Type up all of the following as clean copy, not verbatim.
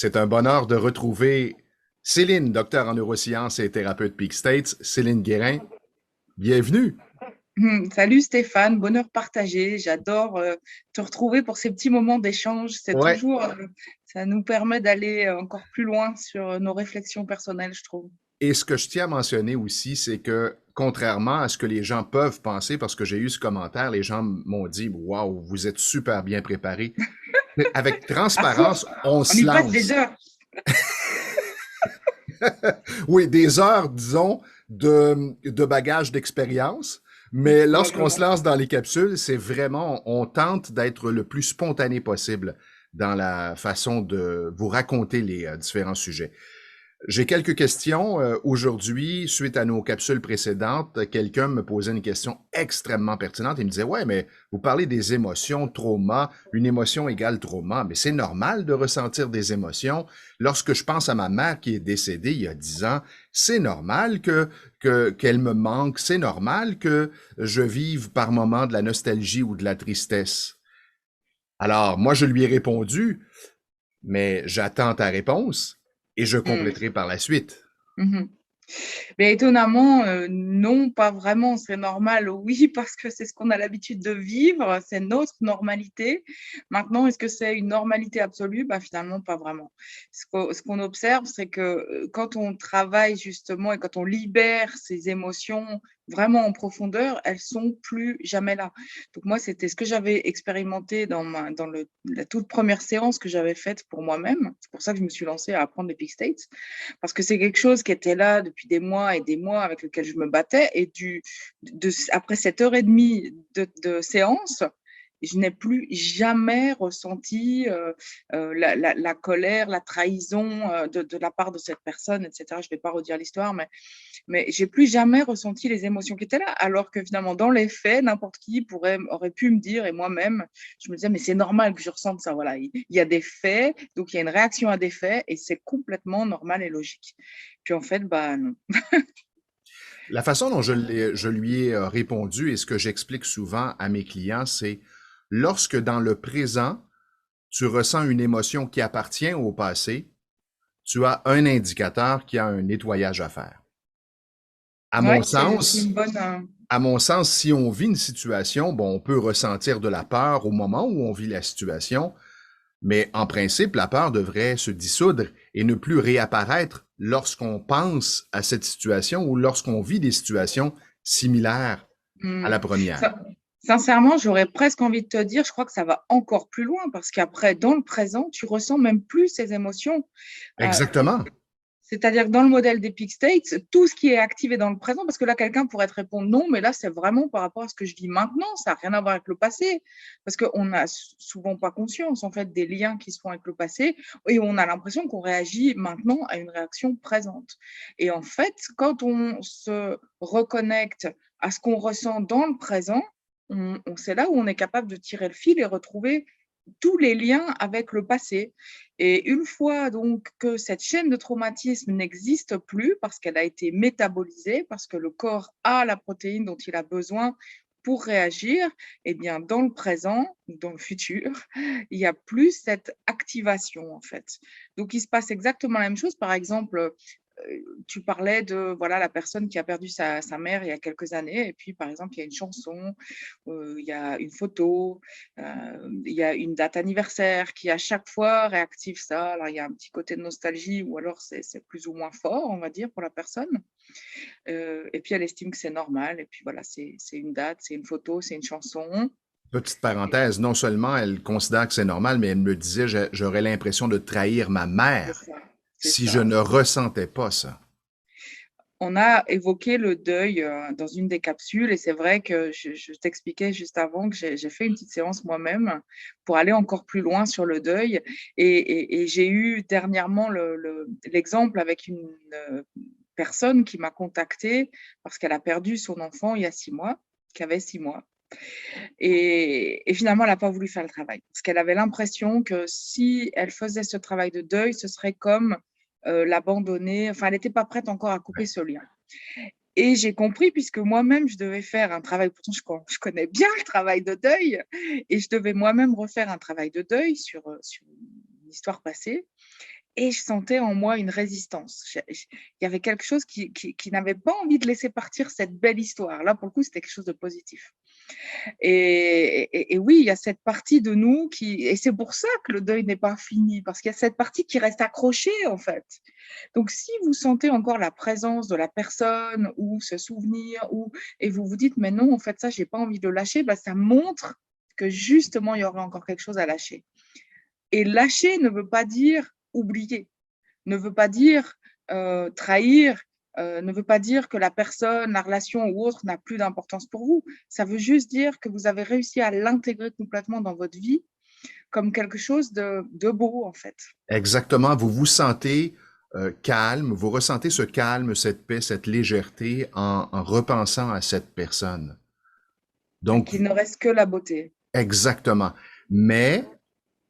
C'est un bonheur de retrouver Céline, docteur en neurosciences et thérapeute Peak States. Céline Guérin, bienvenue. Salut Stéphane, bonheur partagé. J'adore te retrouver pour ces petits moments d'échange. C'est Ouais. toujours, ça nous permet d'aller encore plus loin sur nos réflexions personnelles, je trouve. Et ce que je tiens à mentionner aussi, c'est que contrairement à ce que les gens peuvent penser, parce que j'ai eu ce commentaire, les gens m'ont dit, waouh, vous êtes super bien préparé. Avec À fond, transparence, on on se y passe des lance. heures. Oui, des heures, disons, de bagage d'expérience. Mais lorsqu'on se Probablement. lance dans les capsules, c'est vraiment, on tente d'être le plus spontané possible dans la façon de vous raconter les différents sujets. J'ai quelques questions. Aujourd'hui, suite à nos capsules précédentes, quelqu'un me posait une question extrêmement pertinente. Il me disait, ouais, mais vous parlez des émotions, trauma, une émotion égale trauma, mais c'est normal de ressentir des émotions. Lorsque je pense à ma mère qui est décédée il y a 10 ans, c'est normal qu'elle me manque, c'est normal que je vive par moments de la nostalgie ou de la tristesse. Alors, moi, je lui ai répondu, mais j'attends ta réponse et je Hmm. compléterai par la suite. Mhm. Mais étonnamment, non, pas vraiment. C'est normal, oui, parce que c'est ce qu'on a l'habitude de vivre, c'est notre normalité. Maintenant, est-ce que c'est une normalité absolue? Bah, finalement, pas vraiment. Ce qu'on observe, c'est que quand on travaille justement et quand on libère ces émotions vraiment en profondeur, elles sont plus jamais là. Donc moi, c'était ce que j'avais expérimenté dans la toute première séance que j'avais faite pour moi-même. C'est pour ça que je me suis lancée à apprendre les Peak States parce que c'est quelque chose qui était là depuis des mois et des mois avec lequel je me battais. Et après 7 heures et demie de séance, je n'ai plus jamais ressenti la colère, la trahison de la part de cette personne, etc. Je ne vais pas redire l'histoire, mais j'ai plus jamais ressenti les émotions qui étaient là. Alors que finalement, dans les faits, n'importe qui aurait pu me dire, et moi-même, je me disais, mais c'est normal que je ressente ça. Voilà, il y a des faits, donc il y a une réaction à des faits, et c'est complètement normal et logique. Puis en fait, bah non. La façon dont je lui ai répondu et ce que j'explique souvent à mes clients, c'est lorsque dans le présent, tu ressens une émotion qui appartient au passé, tu as un indicateur qui a un nettoyage à faire. À mon Ouais, c'est une sens, bonne. à mon sens, si on vit une situation, bon, on peut ressentir de la peur au moment où on vit la situation, mais en principe, la peur devrait se dissoudre et ne plus réapparaître lorsqu'on pense à cette situation ou lorsqu'on vit des situations similaires à la Hmm. première. Ça- Sincèrement, j'aurais presque envie de te dire, je crois que ça va encore plus loin parce qu'après, dans le présent, tu ressens même plus ces émotions. Euh, Exactement. C'est-à-dire que dans le modèle d'Epic States, tout ce qui est activé dans le présent, parce que là, quelqu'un pourrait te répondre non, mais là, c'est vraiment par rapport à ce que je vis maintenant, ça n'a rien à voir avec le passé, parce qu'on n'a souvent pas conscience, en fait, des liens qui se font avec le passé, et on a l'impression qu'on réagit maintenant à une réaction présente. Et en fait, quand on se reconnecte à ce qu'on ressent dans le présent, c'est là où on est capable de tirer le fil et retrouver tous les liens avec le passé. Et une fois donc que cette chaîne de traumatisme n'existe plus parce qu'elle a été métabolisée, parce que le corps a la protéine dont il a besoin pour réagir, eh bien dans le présent, dans le futur, il n'y a plus cette activation en fait. Donc il se passe exactement la même chose. Par exemple, tu parlais de voilà la personne qui a perdu sa mère il y a quelques années et puis par exemple il y a une chanson, il y a une photo, il y a une date anniversaire qui à chaque fois réactive ça. Alors il y a un petit côté de nostalgie ou alors c'est plus ou moins fort on va dire pour la personne, et puis elle estime que c'est normal et puis voilà c'est une date, c'est une photo, c'est une chanson. Petite parenthèse, non seulement elle considère que c'est normal, mais elle me disait j'aurais l'impression de trahir ma C'est mère ça, c'est si je ça. ne ressentais pas ça. On a évoqué le deuil dans une des capsules et c'est vrai que je t'expliquais juste avant que j'ai fait une petite séance moi-même pour aller encore plus loin sur le deuil et j'ai eu dernièrement l'exemple avec une personne qui m'a contactée parce qu'elle a perdu son enfant il y a 6 mois, qui avait 6 mois. Et finalement, elle n'a pas voulu faire le travail parce qu'elle avait l'impression que si elle faisait ce travail de deuil, ce serait comme l'abandonner. Enfin, elle n'était pas prête encore à couper ce lien. Et j'ai compris, puisque moi-même, je devais faire un travail, pourtant je connais bien le travail de deuil, et je devais moi-même refaire un travail de deuil sur une histoire passée. et je sentais en moi une résistance. Il y avait quelque chose qui n'avait pas envie de laisser partir cette belle histoire. Là, pour le coup, c'était quelque chose de positif. Et oui, il y a cette partie de nous et c'est pour ça que le deuil n'est pas fini, parce qu'il y a cette partie qui reste accrochée, en fait. Donc, si vous sentez encore la présence de la personne ou ce souvenir, et vous vous dites, mais non, en fait, ça, j'ai pas envie de le lâcher, bah, ça montre que justement, il y aurait encore quelque chose à lâcher. Et lâcher ne veut pas dire oublier, ne veut pas dire trahir, ne veut pas dire que la personne, la relation ou autre n'a plus d'importance pour vous. Ça veut juste dire que vous avez réussi à l'intégrer complètement dans votre vie comme quelque chose de beau, en fait. Exactement, vous vous sentez calme, vous ressentez ce calme, cette paix, cette légèreté en repensant à cette personne. Et Donc, qu'il ne reste que la beauté. exactement. Mais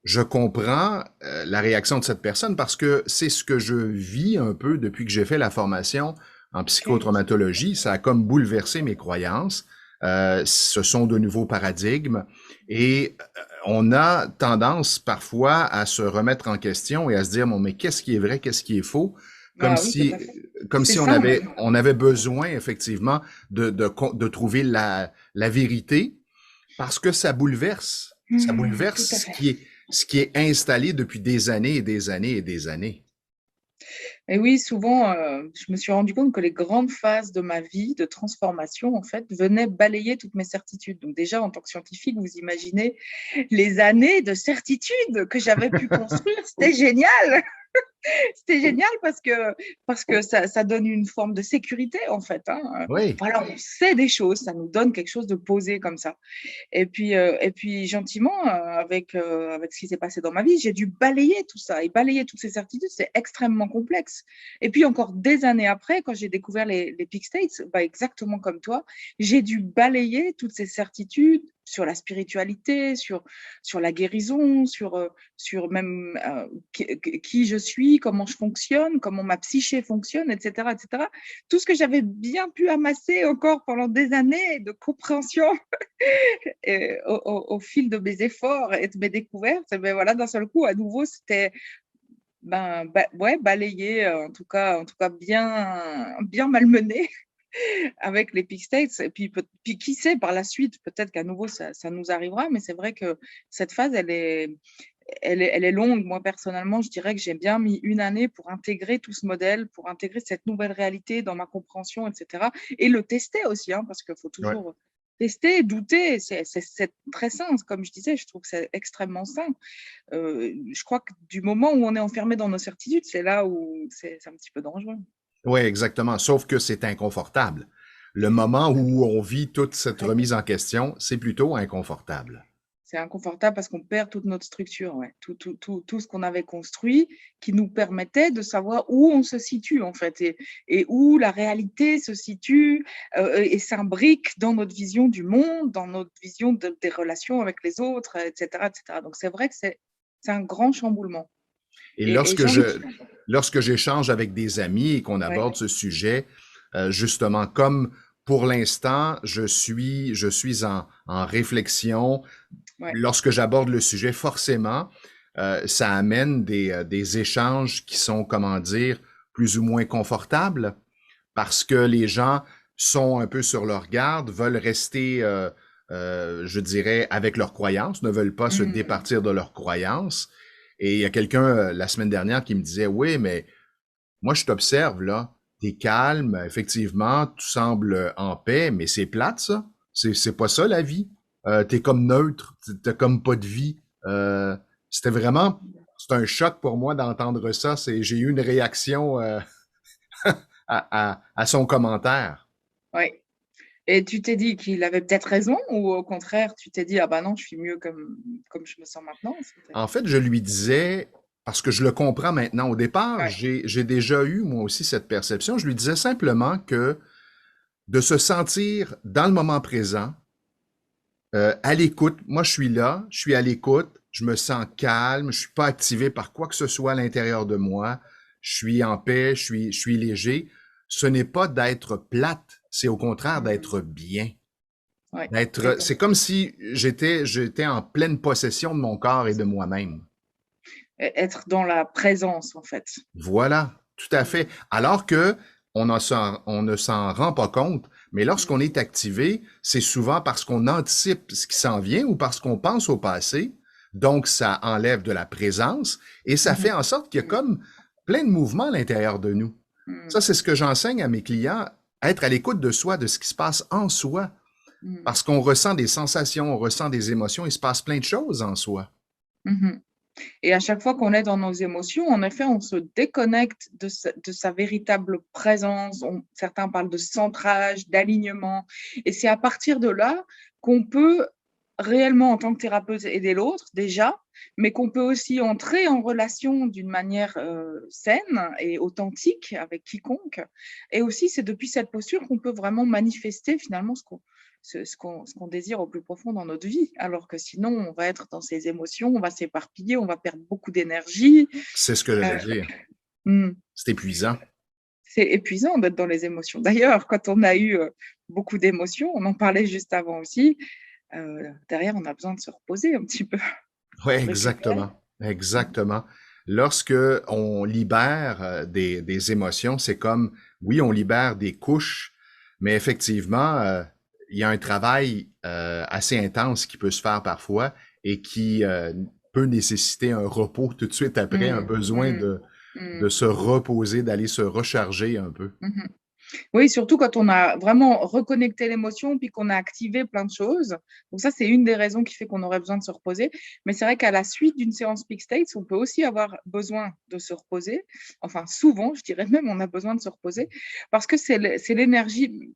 je comprends la réaction de cette personne parce que c'est ce que je vis un peu depuis que j'ai fait la formation en Okay. psychotraumatologie. Ça a comme bouleversé mes croyances. Ce sont de nouveaux paradigmes et on a tendance parfois à se remettre en question et à se dire, bon, mais qu'est-ce qui est vrai, qu'est-ce qui est faux? Comme Ah oui, tout si, à fait. comme C'est si ça même. on avait besoin effectivement de trouver la vérité parce que ça Tout à bouleverse fait. ce qui est installé depuis des années et des années et des années. Et oui, souvent, je me suis rendu compte que les grandes phases de ma vie, de transformation, en fait, venaient balayer toutes mes certitudes. Donc déjà, en tant que scientifique, vous imaginez les années de certitude que j'avais pu construire. C'était génial. C'était génial parce que ça donne une forme de sécurité, en fait. Hein. Oui, Voilà, on sait des choses, ça nous donne quelque chose de posé comme ça. Et puis gentiment, avec ce qui s'est passé dans ma vie, j'ai dû balayer tout ça. Et balayer toutes ces certitudes, c'est extrêmement complexe. Et puis encore des années après, quand j'ai découvert les Peak States, bah, exactement comme toi, j'ai dû balayer toutes ces certitudes sur la spiritualité, sur la guérison, sur même qui je suis, comment je fonctionne, comment ma psyché fonctionne, etc., etc. Tout ce que j'avais bien pu amasser encore pendant des années de compréhension au fil de mes efforts et de mes découvertes, ben voilà, d'un seul coup, à nouveau, c'était ouais, balayé, en tout cas bien malmené avec les Peak States. Et puis qui sait, par la suite, peut-être qu'à nouveau, ça nous arrivera, mais c'est vrai que cette phase, elle est longue. Moi, personnellement, je dirais que j'ai bien mis une année pour intégrer tout ce modèle, pour intégrer cette nouvelle réalité dans ma compréhension, etc. Et le tester aussi, hein, parce qu'il faut ouais. toujours tester, douter. C'est très sain, comme je disais, je trouve que c'est extrêmement sain. Je crois que du moment où on est enfermé dans nos certitudes, c'est là où c'est un petit peu dangereux. Oui, exactement. Sauf que c'est inconfortable. Le moment où on vit toute cette Ouais. remise en question, c'est plutôt inconfortable. C'est inconfortable parce qu'on perd toute notre structure, ouais. Tout ce qu'on avait construit qui nous permettait de savoir où on se situe, en fait, et où la réalité se situe et s'imbrique dans notre vision du monde, dans notre vision des relations avec les autres, etc., etc. Donc, c'est vrai que c'est un grand chamboulement. Et Et j'ai envie de... lorsque j'échange avec des amis et qu'on Ouais, aborde ce sujet, justement, comme pour l'instant, je suis en réflexion, ouais. lorsque j'aborde le sujet, forcément, ça amène des échanges qui sont, comment dire, plus ou moins confortables parce que les gens sont un peu sur leur garde, veulent rester, je dirais, avec leurs croyances, ne veulent pas se Mmh. départir de leurs croyances. Et il y a quelqu'un la semaine dernière qui me disait, oui, mais moi je t'observe là, t'es calme, effectivement, tu sembles en paix, mais c'est plate ça. C'est pas ça la vie. T'es comme neutre, t'as comme pas de vie. C'était vraiment, c'est un choc pour moi d'entendre ça. J'ai eu une réaction à son commentaire. Ouais. Et tu t'es dit qu'il avait peut-être raison ou au contraire, tu t'es dit, ah bah non, je suis mieux comme je me sens maintenant. En fait, je lui disais, parce que je le comprends maintenant, au départ, Ouais. j'ai déjà eu moi aussi cette perception, je lui disais simplement que de se sentir dans le moment présent, à l'écoute, moi je suis là, je suis à l'écoute, je me sens calme, je suis pas activé par quoi que ce soit à l'intérieur de moi, je suis en paix, je suis léger. Ce n'est pas d'être plate, c'est au contraire Mmh. d'être bien. Ouais, C'est exactement. comme si j'étais en pleine possession de mon corps et de moi-même. être dans la présence, en fait. Voilà, tout à fait. Alors que on ne s'en rend pas compte, mais lorsqu'on est activé, c'est souvent parce qu'on anticipe ce qui s'en vient ou parce qu'on pense au passé. Donc, ça enlève de la présence et ça fait Mhm. en sorte qu'il y a comme plein de mouvements à l'intérieur de nous. Ça, Mhm. c'est ce que j'enseigne à mes clients, être à l'écoute de soi, de ce qui se passe en soi. Mhm. Parce qu'on ressent des sensations, on ressent des émotions, il se passe plein de choses en soi. Mhm. Et à chaque fois qu'on est dans nos émotions, en effet, on se déconnecte de sa véritable présence. Certains parlent de centrage, d'alignement. Et c'est à partir de là qu'on peut réellement, en tant que thérapeute, aider l'autre déjà, mais qu'on peut aussi entrer en relation d'une manière saine et authentique avec quiconque. Et aussi, c'est depuis cette posture qu'on peut vraiment manifester finalement ce qu'on désire au plus profond dans notre vie. Alors que sinon, on va être dans ses émotions, on va s'éparpiller, on va perdre beaucoup d'énergie. C'est ce que j'allais Euh, dire. hmm, C'est épuisant. c'est épuisant d'être dans les émotions. D'ailleurs, quand on a eu beaucoup d'émotions, on en parlait juste avant aussi, derrière, on a besoin de se reposer un petit peu Oui, pour récupérer. exactement. Exactement. Lorsque on libère des émotions, c'est comme, oui, on libère des couches, mais effectivement, il y a un travail assez intense qui peut se faire parfois et qui peut nécessiter un repos tout de suite après, un Hmm, besoin hmm, hmm, de se reposer, d'aller se recharger un peu. mhm. Oui, surtout quand on a vraiment reconnecté l'émotion, puis qu'on a activé plein de choses. Donc ça, c'est une des raisons qui fait qu'on aurait besoin de se reposer. Mais c'est vrai qu'à la suite d'une séance Peak States, on peut aussi avoir besoin de se reposer. Enfin, souvent, je dirais même, on a besoin de se reposer parce que c'est l'énergie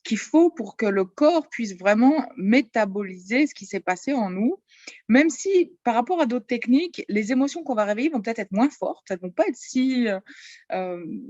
qu'il faut pour que le corps puisse vraiment métaboliser ce qui s'est passé en nous. Même si, par rapport à d'autres techniques, les émotions qu'on va réveiller vont peut-être être moins fortes, elles vont pas être si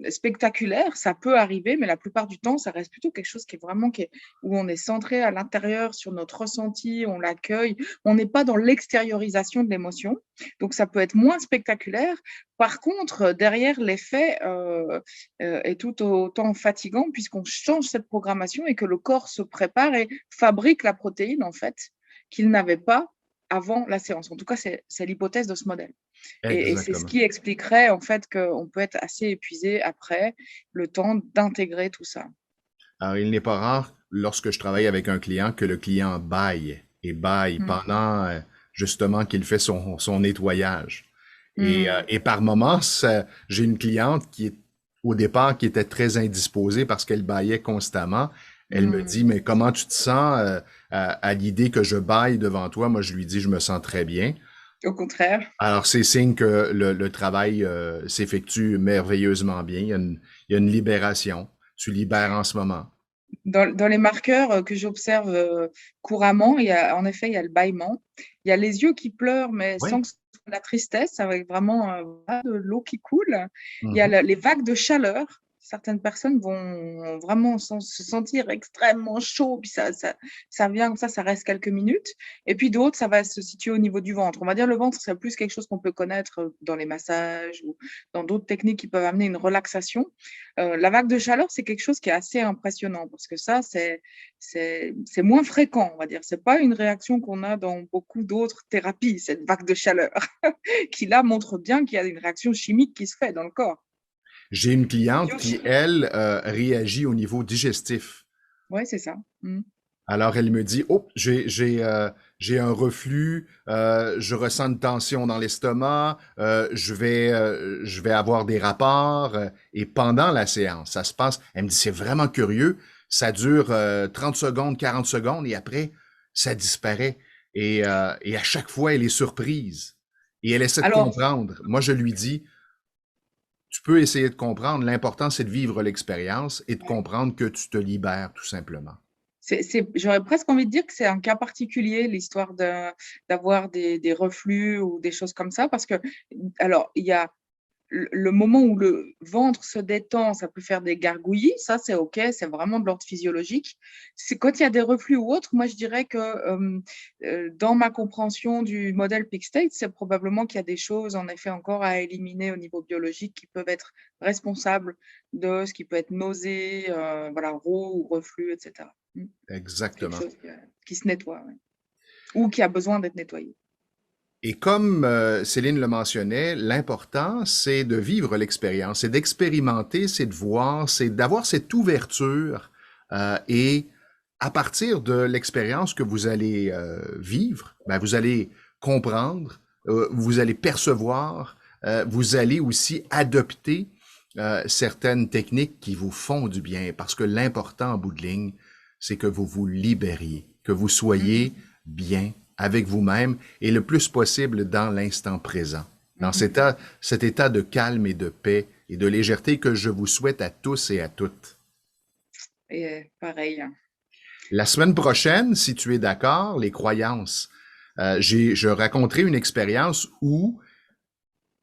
spectaculaire, ça peut arriver, mais la plupart du temps, ça reste plutôt quelque chose où on est centré à l'intérieur sur notre ressenti, on l'accueille, on n'est pas dans l'extériorisation de l'émotion, donc ça peut être moins spectaculaire. Par contre, derrière, l'effet est tout autant fatigant puisqu'on change cette programmation et que le corps se prépare et fabrique la protéine, en fait, qu'il n'avait pas avant la séance. En tout cas, c'est l'hypothèse de ce modèle. Et c'est ce Exactement. qui expliquerait en fait qu'on peut être assez épuisé après le temps d'intégrer tout ça. Alors, il n'est pas rare, lorsque je travaille avec un client, que le client bâille et bâille Mm. pendant justement qu'il fait son nettoyage. Mm. Et par moments, j'ai une cliente au départ, qui était très indisposée parce qu'elle bâillait constamment. Elle me dit, Mm. mais comment tu te sens à l'idée que je bâille devant toi? Moi, je lui dis, je me sens très bien. Au contraire. Alors, c'est signe que le travail s'effectue merveilleusement bien. Il y a une libération. Tu libères en ce moment. Dans les marqueurs que j'observe couramment, en effet, il y a le bâillement. Il y a les yeux qui pleurent, mais sans Oui. que ce soit de la tristesse, avec vraiment voilà, de l'eau qui coule. Il y a Mhm. les vagues de chaleur. Certaines personnes vont vraiment se sentir extrêmement chaud, puis ça vient comme ça reste quelques minutes. Et puis d'autres, ça va se situer au niveau du ventre. On va dire le ventre, c'est plus quelque chose qu'on peut connaître dans les massages ou dans d'autres techniques qui peuvent amener une relaxation. La vague de chaleur, c'est quelque chose qui est assez impressionnant parce que ça, c'est moins fréquent, on va dire. C'est pas une réaction qu'on a dans beaucoup d'autres thérapies, cette vague de chaleur, qui là montre bien qu'il y a une réaction chimique qui se fait dans le corps. J'ai une cliente qui, Biochimique. elle, réagit au niveau digestif. Ouais, c'est ça. Mm. Alors, elle me dit, oh, j'ai un reflux, je ressens une tension dans l'estomac, je vais avoir des rapports. Et pendant la séance, ça se passe. Elle me dit, c'est vraiment curieux. Ça dure 30 secondes, 40 secondes, et après, ça disparaît. Et à chaque fois, elle est surprise. Et elle essaie de Alors, comprendre. Moi, je lui dis, tu peux essayer de comprendre. L'important, c'est de vivre l'expérience et de ouais. comprendre que tu te libères, tout simplement. J'aurais presque envie de dire que c'est un cas particulier, l'histoire d'avoir des reflux ou des choses comme ça, parce que, alors, il y a le moment où le ventre se détend, ça peut faire des gargouillis, ça c'est OK, c'est vraiment de l'ordre physiologique. C'est quand il y a des reflux ou autres, moi je dirais que dans ma compréhension du modèle Peak State, c'est probablement qu'il y a des choses en effet encore à éliminer au niveau biologique qui peuvent être responsables de ce qui peut être nausée, voilà, roue ou reflux, etc. Quelque Exactement. chose qui se nettoie, ouais. Ou qui a besoin d'être nettoyé. Et comme Céline le mentionnait, l'important, c'est de vivre l'expérience, c'est d'expérimenter, c'est de voir, c'est d'avoir cette ouverture et à partir de l'expérience que vous allez vivre, ben, vous allez comprendre, vous allez percevoir, vous allez aussi adopter certaines techniques qui vous font du bien, parce que l'important en bout de ligne, c'est que vous vous libériez, que vous soyez Mhm, bien avec vous-même et le plus possible dans l'instant présent, dans mhm. cet état de calme et de paix et de légèreté que je vous souhaite à tous et à toutes. Et pareil. La semaine prochaine, si tu es d'accord, les croyances. Je raconterai une expérience où,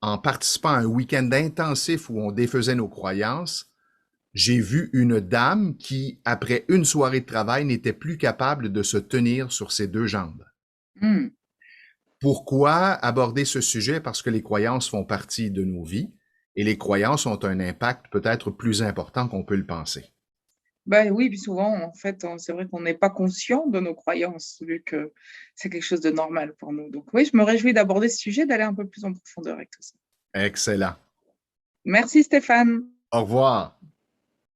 en participant à un week-end intensif où on défaisait nos croyances, j'ai vu une dame qui, après une soirée de travail, n'était plus capable de se tenir sur ses deux jambes. Hmm. Pourquoi aborder ce sujet? Parce que les croyances font partie de nos vies et les croyances ont un impact peut-être plus important qu'on peut le penser. Ben oui, puis souvent, en fait, c'est vrai qu'on n'est pas conscient de nos croyances, vu que c'est quelque chose de normal pour nous. Donc oui, je me réjouis d'aborder ce sujet, d'aller un peu plus en profondeur avec tout ça. Excellent. Merci Stéphane. Au revoir.